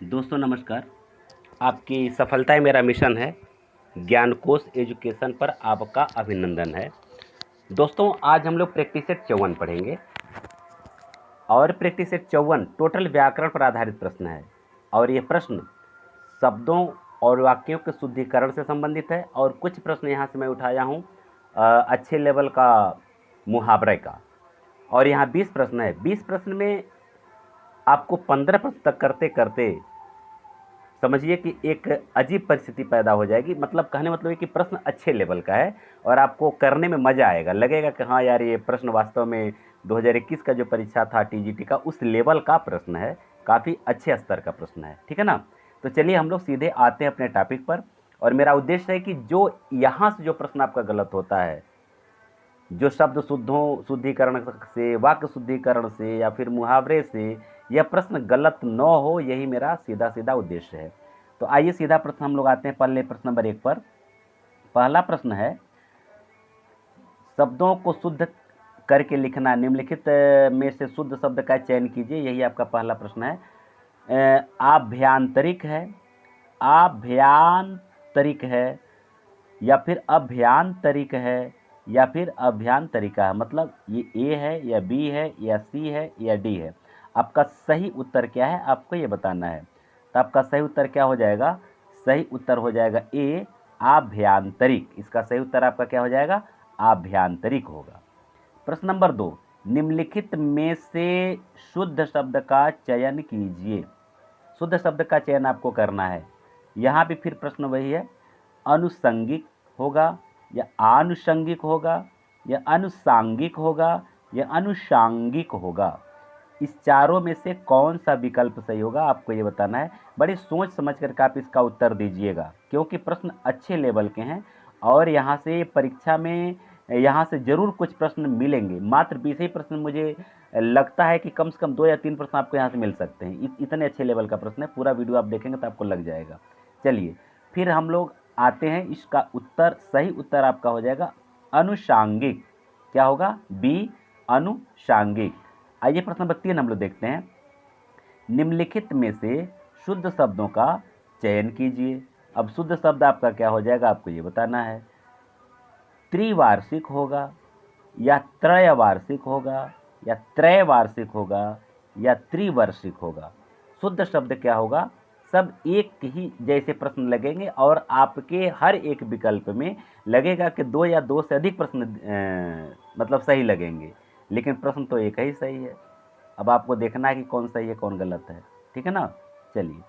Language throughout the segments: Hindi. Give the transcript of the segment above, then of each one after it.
दोस्तों नमस्कार। आपकी सफलता ही मेरा मिशन है। ज्ञानकोश एजुकेशन पर आपका अभिनंदन है। दोस्तों आज हम लोग प्रैक्टिस सेट 54 पढ़ेंगे और प्रैक्टिस सेट 54 टोटल व्याकरण पर आधारित प्रश्न है और ये प्रश्न शब्दों और वाक्यों के शुद्धिकरण से संबंधित है और कुछ प्रश्न यहाँ से मैं उठाया हूँ अच्छे लेवल का मुहावरे का। और यहाँ 20 प्रश्न है। 20 प्रश्न में आपको 15 प्रश्न तक करते करते समझिए कि एक अजीब परिस्थिति पैदा हो जाएगी। मतलब कहने मतलब है कि प्रश्न अच्छे लेवल का है और आपको करने में मज़ा आएगा, लगेगा कि हाँ यार ये प्रश्न वास्तव में 2021 का जो परीक्षा था टीजीटी का उस लेवल का प्रश्न है, काफ़ी अच्छे स्तर का प्रश्न है। ठीक है ना। तो चलिए हम लोग सीधे आते हैं अपने टॉपिक पर। और मेरा उद्देश्य है कि जो यहाँ से जो प्रश्न आपका गलत होता है, जो शब्द शुद्धिकरण से, वाक्य शुद्धिकरण से या फिर मुहावरे से यह प्रश्न गलत न हो, यही मेरा सीधा सीधा उद्देश्य है। तो आइए सीधा प्रश्न हम लोग आते हैं पहले प्रश्न नंबर 1 पर। पहला प्रश्न है, शब्दों को शुद्ध करके लिखना, निम्नलिखित में से शुद्ध शब्द का चयन कीजिए। यही आपका पहला प्रश्न है। आभ्यंतरिक है, आभ्यंतरिक है या फिर अभ्यंतरिक है या फिर अभ्यंतरिका है। मतलब ये ए है या बी है या सी है या डी है। आपका सही उत्तर क्या है आपको ये बताना है। तो आपका सही उत्तर क्या हो जाएगा? सही उत्तर हो जाएगा ए, आभ्यंतरिक। इसका सही उत्तर आपका क्या हो जाएगा? आभ्यंतरिक होगा। प्रश्न नंबर 2, निम्नलिखित में से शुद्ध शब्द का चयन कीजिए। शुद्ध शब्द का चयन आपको करना है। यहाँ भी फिर प्रश्न वही है, अनुषंगिक होगा या आनुषंगिक होगा या अनुषांगिक होगा या अनुषांगिक होगा। इस चारों में से कौन सा विकल्प सही होगा आपको ये बताना है। बड़ी सोच समझ करके आप इसका उत्तर दीजिएगा, क्योंकि प्रश्न अच्छे लेवल के हैं और यहाँ से परीक्षा में यहाँ से ज़रूर कुछ प्रश्न मिलेंगे। मात्र 20 ही प्रश्न, मुझे लगता है कि कम से कम 2 या 3 प्रश्न आपको यहाँ से मिल सकते हैं। इतने अच्छे लेवल का प्रश्न है, पूरा वीडियो आप देखेंगे तो आपको लग जाएगा। चलिए फिर हम लोग आते हैं, इसका उत्तर, सही उत्तर आपका हो जाएगा अनुषांगिक। क्या होगा? बी, अनुषांगिक। आइए प्रश्न नंबर 3 हम लोग देखते हैं। निम्नलिखित में से शुद्ध शब्दों का चयन कीजिए। अब शुद्ध शब्द आपका क्या हो जाएगा आपको ये बताना है। त्रिवार्षिक होगा या त्रयवार्षिक होगा या त्रैवार्षिक होगा या त्रिवार्षिक होगा। शुद्ध शब्द क्या होगा? सब एक ही जैसे प्रश्न लगेंगे और आपके हर एक विकल्प में लगेगा कि 2 या 2 से अधिक प्रश्न मतलब सही लगेंगे, लेकिन प्रश्न तो एक ही सही है। अब आपको देखना है कि कौन सही है कौन गलत है। ठीक है ना। चलिए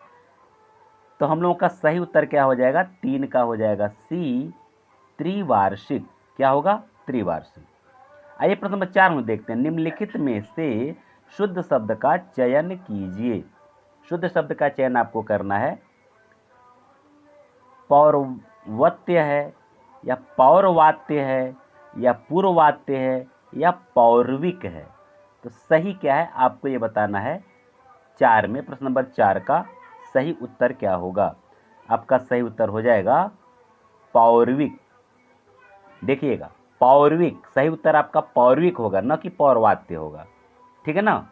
तो हम लोगों का सही उत्तर क्या हो जाएगा? 3 का हो जाएगा सी, त्रिवार्षिक। क्या होगा? त्रिवार्षिक। आइए प्रश्न नंबर 4 में देखते हैं। निम्नलिखित में से शुद्ध शब्द का चयन कीजिए। शुद्ध शब्द का चयन आपको करना है। पौर्वत्य है या पौर्वात्य है या पूर्वात्य है या पौर्विक है। तो सही क्या है आपको ये बताना है। 4 में, प्रश्न नंबर 4 का सही उत्तर क्या होगा? आपका सही उत्तर हो जाएगा पौर्विक। देखिएगा, पौर्विक सही उत्तर आपका पौर्विक होगा, न कि पौर्वात्य होगा। ठीक है ना।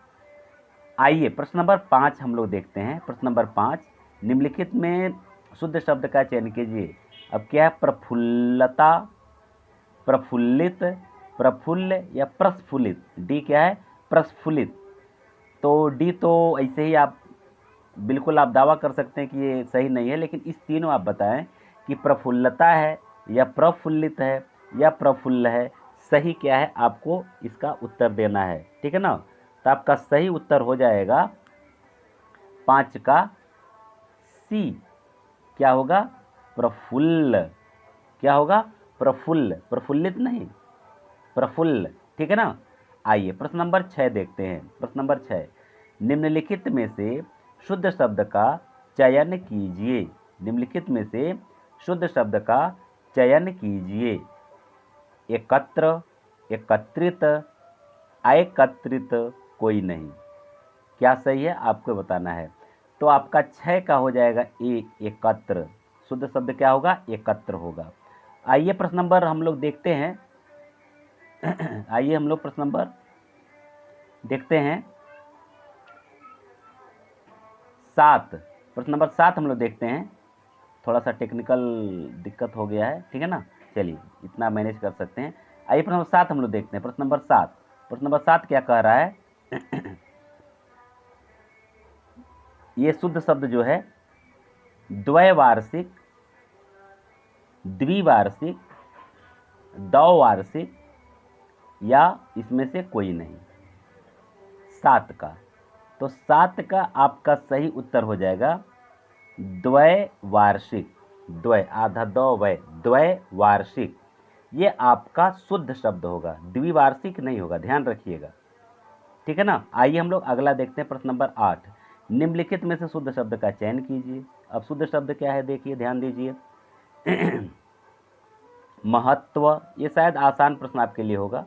आइए प्रश्न नंबर 5 हम लोग देखते हैं। प्रश्न नंबर 5, निम्नलिखित में शुद्ध शब्द का चयन कीजिए। अब क्या है? प्रफुल्लता, प्रफुल्लित, प्रफुल्ल या प्रस्फुलित। डी क्या है? प्रस्फुलित। तो डी तो ऐसे ही आप बिल्कुल आप दावा कर सकते हैं कि ये सही नहीं है, लेकिन इस तीनों आप बताएं कि प्रफुल्लता है या प्रफुल्लित है या प्रफुल्ल है। सही क्या है आपको इसका उत्तर देना है। ठीक है ना। तो आपका सही उत्तर हो जाएगा 5 का सी। क्या होगा? प्रफुल्ल। क्या होगा? प्रफुल्ल, प्रफुल्लित नहीं, प्रफुल्ल। ठीक है ना। आइए प्रश्न नंबर 6 देखते हैं। प्रश्न नंबर 6, निम्नलिखित में से शुद्ध शब्द का चयन कीजिए। निम्नलिखित में से शुद्ध शब्द का चयन कीजिए। एकत्र, एकत्रित, एकत्रित, कोई नहीं। क्या सही है आपको बताना है। तो आपका 6 का हो जाएगा ए, एकत्र। शुद्ध शब्द क्या होगा? एकत्र होगा। आइए प्रश्न नंबर हम लोग देखते हैं। आइए हम लोग प्रश्न नंबर देखते हैं 7। प्रश्न नंबर 7 हम लोग देखते हैं। थोड़ा सा टेक्निकल दिक्कत हो गया है, ठीक है ना, चलिए इतना मैनेज कर सकते हैं। आइए प्रश्न नंबर 7 हम लोग देखते हैं। प्रश्न नंबर 7, प्रश्न नंबर 7 क्या कह रहा है? ये शुद्ध शब्द जो है द्वैवार्षिक, द्विवार्षिक, द्वैवार्षिक या इसमें से कोई नहीं, 7 का। तो 7 का आपका सही उत्तर हो जाएगा द्वैवार्षिक। द्वै आधा दो वै, द्वैवार्षिक ये आपका शुद्ध शब्द होगा, द्विवार्षिक नहीं होगा, ध्यान रखिएगा, ठीक है ना। आइए हम लोग अगला देखते हैं। प्रश्न नंबर 8, निम्नलिखित में से शुद्ध शब्द का चयन कीजिए। अब शुद्ध शब्द क्या है देखिए, ध्यान दीजिए। महत्व, ये शायद आसान प्रश्न आपके लिए होगा।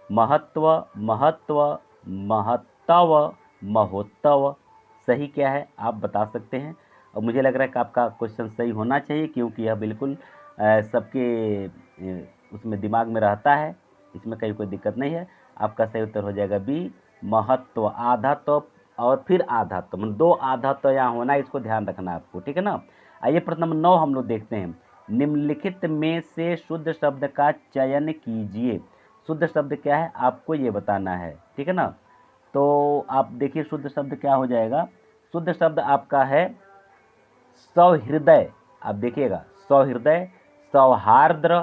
महत्व, महत्व, महत्व, महोत्सव, सही क्या है आप बता सकते हैं। और मुझे लग रहा है कि आपका क्वेश्चन सही होना चाहिए, क्योंकि यह बिल्कुल सबके उसमें दिमाग में रहता है, इसमें कहीं कोई दिक्कत नहीं है। आपका सही उत्तर हो जाएगा बी, महत्व। आधा तो और फिर आधा तो, मतलब 2 आधा तो यहाँ होना, इसको ध्यान रखना है आपको, ठीक है ना। आइए प्रश्न नंबर 9 हम लोग देखते हैं। निम्नलिखित में से शुद्ध शब्द का चयन कीजिए। शुद्ध शब्द क्या है आपको ये बताना है, ठीक है ना। तो आप देखिए शुद्ध शब्द क्या हो जाएगा। शुद्ध शब्द आपका है सौहृदय। आप देखिएगा, सौहृदय, सौहार्द्र,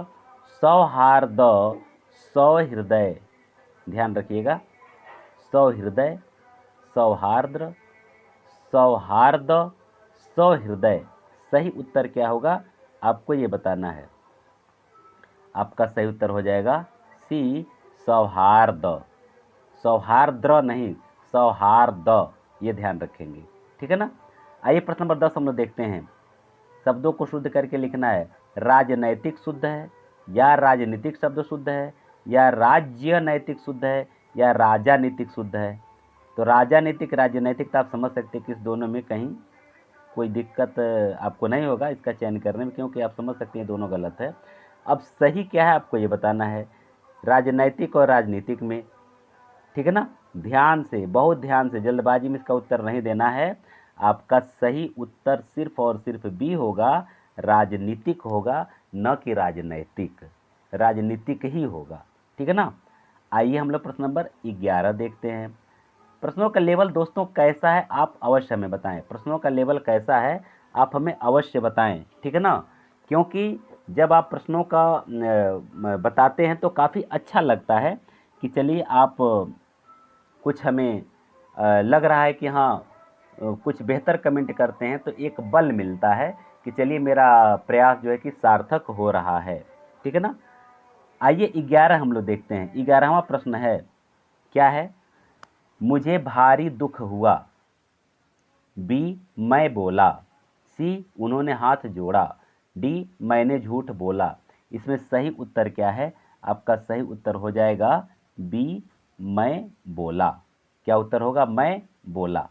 सौहार्द, सौहृदय, ध्यान रखिएगा। सौहृदय, सौहार्द्र, सौहार्द, सौहृदय, सही उत्तर क्या होगा आपको ये बताना है। आपका सही उत्तर हो जाएगा सी, सौहार्द। सौहार्द्र नहीं, सौहार्द, ये ध्यान रखेंगे, ठीक है ना। आइए प्रश्न नंबर 10 हम लोग देखते हैं। शब्दों को शुद्ध करके लिखना है। राजनैतिक शुद्ध है, या राजनीतिक शब्द शुद्ध है, या राज्य नैतिक शुद्ध है, या राजानीतिक शुद्ध है। तो राजनीतिक, राजनैतिक तो आप समझ सकते हैं कि इस दोनों में कहीं कोई दिक्कत आपको नहीं होगा इसका चयन करने में, क्योंकि आप समझ सकते हैं दोनों गलत है। अब सही क्या है आपको ये बताना है, राजनैतिक और राजनीतिक में, ठीक है ना। ध्यान से, बहुत ध्यान से, जल्दबाजी में इसका उत्तर नहीं देना है। आपका सही उत्तर सिर्फ और सिर्फ बी होगा, राजनीतिक होगा, न कि राजनैतिक, राजनीतिक ही होगा, ठीक है ना। आइए हम लोग प्रश्न नंबर 11 देखते हैं। प्रश्नों का लेवल दोस्तों कैसा है आप अवश्य हमें बताएं। प्रश्नों का लेवल कैसा है आप हमें अवश्य बताएं, ठीक है ना। क्योंकि जब आप प्रश्नों का बताते हैं तो काफ़ी अच्छा लगता है कि चलिए आप कुछ हमें लग रहा है कि हाँ कुछ बेहतर कमेंट करते हैं, तो एक बल मिलता है कि चलिए मेरा प्रयास जो है कि सार्थक हो रहा है, ठीक है ना। आइए 11 हम लोग देखते हैं। 11वां प्रश्न है, क्या है? मुझे भारी दुख हुआ। बी, मैं बोला। सी, उन्होंने हाथ जोड़ा। डी, मैंने झूठ बोला। इसमें सही उत्तर क्या है? आपका सही उत्तर हो जाएगा बी, मैं बोला। क्या उत्तर होगा? मैं बोला।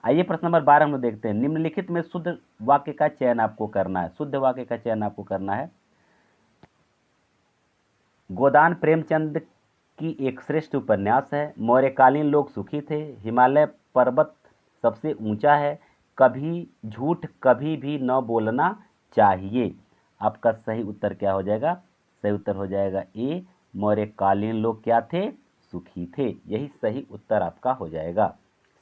आइए प्रश्न नंबर 12 हम लोग देखते हैं। निम्नलिखित में शुद्ध वाक्य का चयन आपको करना है। शुद्ध वाक्य का चयन आपको करना है। गोदान प्रेमचंद की एक श्रेष्ठ उपन्यास है। मौर्यकालीन लोग सुखी थे। हिमालय पर्वत सबसे ऊंचा है। कभी झूठ कभी भी न बोलना चाहिए। आपका सही उत्तर क्या हो जाएगा? सही उत्तर हो जाएगा ए, मौर्यकालीन लोग क्या थे? सुखी थे। यही सही उत्तर आपका हो जाएगा,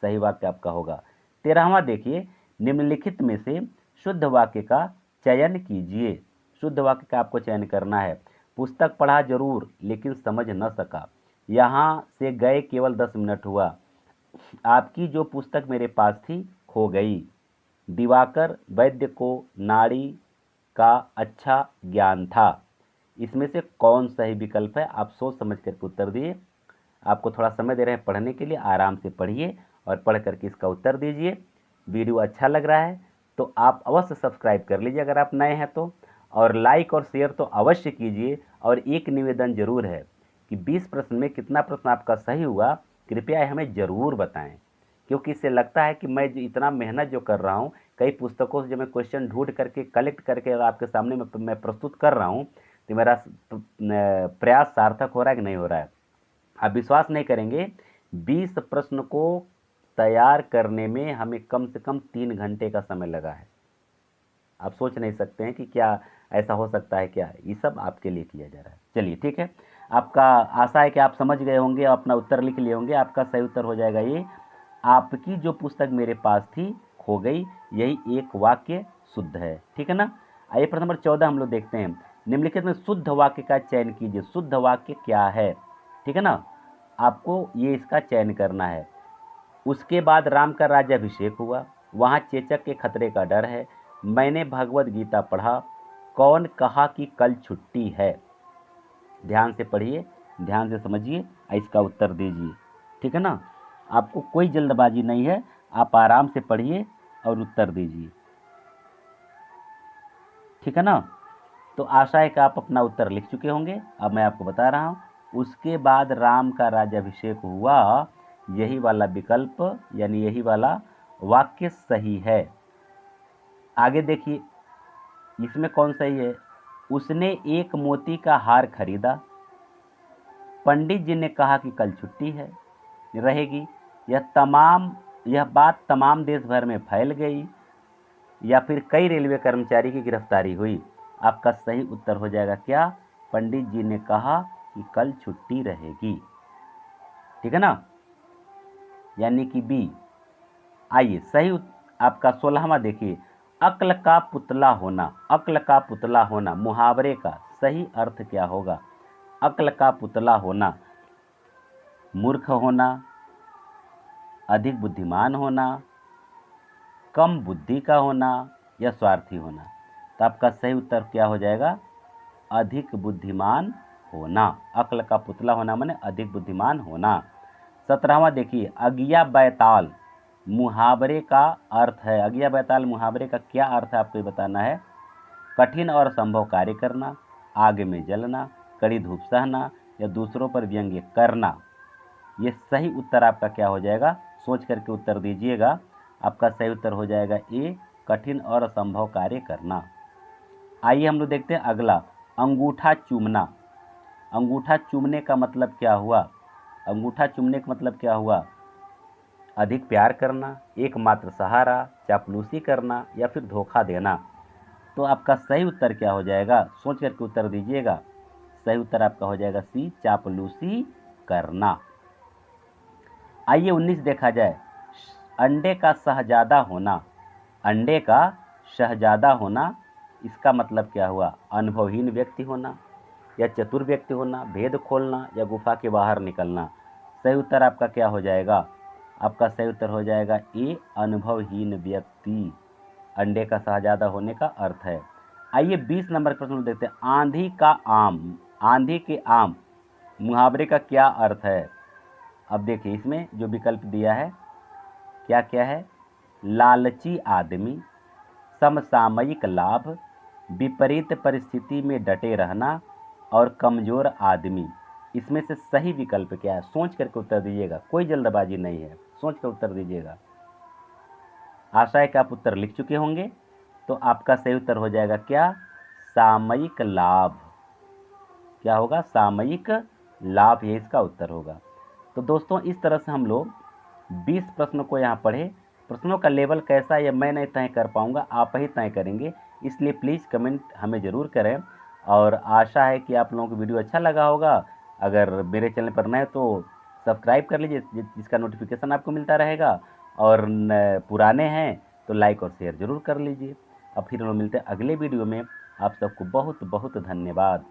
सही वाक्य आपका होगा। 13वां देखिए, निम्नलिखित में से शुद्ध वाक्य का चयन कीजिए। शुद्ध वाक्य का आपको चयन करना है। पुस्तक पढ़ा जरूर लेकिन समझ न सका। यहाँ से गए केवल 10 मिनट हुआ। आपकी जो पुस्तक मेरे पास थी खो गई। दिवाकर वैद्य को नाड़ी का अच्छा ज्ञान था। इसमें से कौन सही विकल्प है? आप सोच समझ कर उत्तर दिए। आपको थोड़ा समय दे रहे हैं पढ़ने के लिए, आराम से पढ़िए और पढ़ करके इसका उत्तर दीजिए। वीडियो अच्छा लग रहा है तो आप अवश्य सब्सक्राइब कर लीजिए अगर आप नए हैं तो, और लाइक और शेयर तो अवश्य कीजिए। और एक निवेदन जरूर है कि 20 प्रश्न में कितना प्रश्न आपका सही हुआ कृपया हमें ज़रूर बताएं, क्योंकि इससे लगता है कि मैं जो इतना मेहनत जो कर रहा हूँ, कई पुस्तकों से जो मैं क्वेश्चन ढूंढ करके कलेक्ट करके आपके सामने मैं प्रस्तुत कर रहा हूँ, तो मेरा प्रयास सार्थक हो रहा है कि नहीं हो रहा है। आप विश्वास नहीं करेंगे, 20 प्रश्न को तैयार करने में हमें कम से कम 3 घंटे का समय लगा है। आप सोच नहीं सकते हैं कि क्या ऐसा हो सकता है क्या? ये सब आपके लिए किया जा रहा है। चलिए ठीक है, आपका आशा है कि आप समझ गए होंगे और अपना उत्तर लिख लिए होंगे। आपका सही उत्तर हो जाएगा ये, आपकी जो पुस्तक मेरे पास थी खो गई, यही एक वाक्य शुद्ध है। ठीक है ना। आइए प्रश्न नंबर 14 हम लोग देखते हैं। निम्नलिखित में शुद्ध वाक्य का चयन कीजिए। शुद्ध वाक्य क्या है? ठीक है ना, आपको ये इसका चयन करना है। उसके बाद राम का राज्याभिषेक हुआ, वहाँ चेचक के खतरे का डर है, मैंने भगवत गीता पढ़ा, कौन कहा कि कल छुट्टी है। ध्यान से पढ़िए, ध्यान से समझिए और इसका उत्तर दीजिए। ठीक है ना, आपको कोई जल्दबाजी नहीं है, आप आराम से पढ़िए और उत्तर दीजिए। ठीक है ना, तो आशा है कि आप अपना उत्तर लिख चुके होंगे। अब मैं आपको बता रहा हूँ, उसके बाद राम का राज्याभिषेक हुआ, यही वाला विकल्प यानी यही वाला वाक्य सही है। आगे देखिए, इसमें कौन सही है? उसने एक मोती का हार खरीदा, पंडित जी ने कहा कि कल छुट्टी है रहेगी। यह बात तमाम देश भर में फैल गई, या फिर कई रेलवे कर्मचारी की गिरफ्तारी हुई। आपका सही उत्तर हो जाएगा क्या? पंडित जी ने कहा कि कल छुट्टी रहेगी। ठीक है ना, यानी कि बी। आइए सही आपका 16वां देखिए, अक्ल का पुतला होना। अक्ल का पुतला होना मुहावरे का सही अर्थ क्या होगा? अक्ल का पुतला होना, मूर्ख होना, अधिक बुद्धिमान होना, कम बुद्धि का होना या स्वार्थी होना। तो आपका सही उत्तर क्या हो जाएगा? अधिक बुद्धिमान होना। अक्ल का पुतला होना माने अधिक बुद्धिमान होना। 17वां देखिए, अगिया बैताल मुहावरे का अर्थ है। अगिया बैताल मुहावरे का क्या अर्थ है आपको ये बताना है। कठिन और असंभव कार्य करना, आग में जलना, कड़ी धूप सहना या दूसरों पर व्यंग्य करना। ये सही उत्तर आपका क्या हो जाएगा? सोच करके उत्तर दीजिएगा। आपका सही उत्तर हो जाएगा ए, कठिन और असंभव कार्य करना। आइए हम लोग देखते हैं अगला, अंगूठा चूमना। अंगूठा चूमने का मतलब क्या हुआ? अंगूठा चूमने का मतलब क्या हुआ? अधिक प्यार करना, एकमात्र सहारा, चापलूसी करना या फिर धोखा देना। तो आपका सही उत्तर क्या हो जाएगा? सोच करके उत्तर दीजिएगा। सही उत्तर आपका हो जाएगा सी, चापलूसी करना। आइए 19 देखा जाए, अंडे का शहजादा होना। अंडे का शहजादा होना, इसका मतलब क्या हुआ? अनुभवहीन व्यक्ति होना या चतुर व्यक्ति होना, भेद खोलना या गुफा के बाहर निकलना। सही उत्तर आपका क्या हो जाएगा? आपका सही उत्तर हो जाएगा ए, अनुभवहीन व्यक्ति। अंडे का शहजादा होने का अर्थ है। आइए 20 नंबर प्रश्न देखते हैं, आंधी का आम। आंधी के आम मुहावरे का क्या अर्थ है? अब देखिए इसमें जो विकल्प दिया है क्या क्या है। लालची आदमी, समसामयिक लाभ, विपरीत परिस्थिति में डटे रहना और कमजोर आदमी। इसमें से सही विकल्प क्या है? सोच करके उत्तर दीजिएगा, कोई जल्दबाजी नहीं है, सोच कर उत्तर दीजिएगा। आशा है कि आप उत्तर लिख चुके होंगे। तो आपका सही उत्तर हो जाएगा क्या? सामयिक लाभ। क्या होगा? सामयिक लाभ, ये इसका उत्तर होगा। तो दोस्तों इस तरह से हम लोग 20 प्रश्नों को यहाँ पढ़े। प्रश्नों का लेवल कैसा है ये मैं नहीं तय कर पाऊँगा, आप ही तय करेंगे, इसलिए प्लीज़ कमेंट हमें ज़रूर करें। और आशा है कि आप लोगों को वीडियो अच्छा लगा होगा। अगर मेरे चैनल पर नए तो सब्सक्राइब कर लीजिए, जिसका नोटिफिकेशन आपको मिलता रहेगा। और पुराने हैं तो लाइक और शेयर ज़रूर कर लीजिए। अब फिर हम मिलते हैं अगले वीडियो में। आप सबको बहुत बहुत धन्यवाद।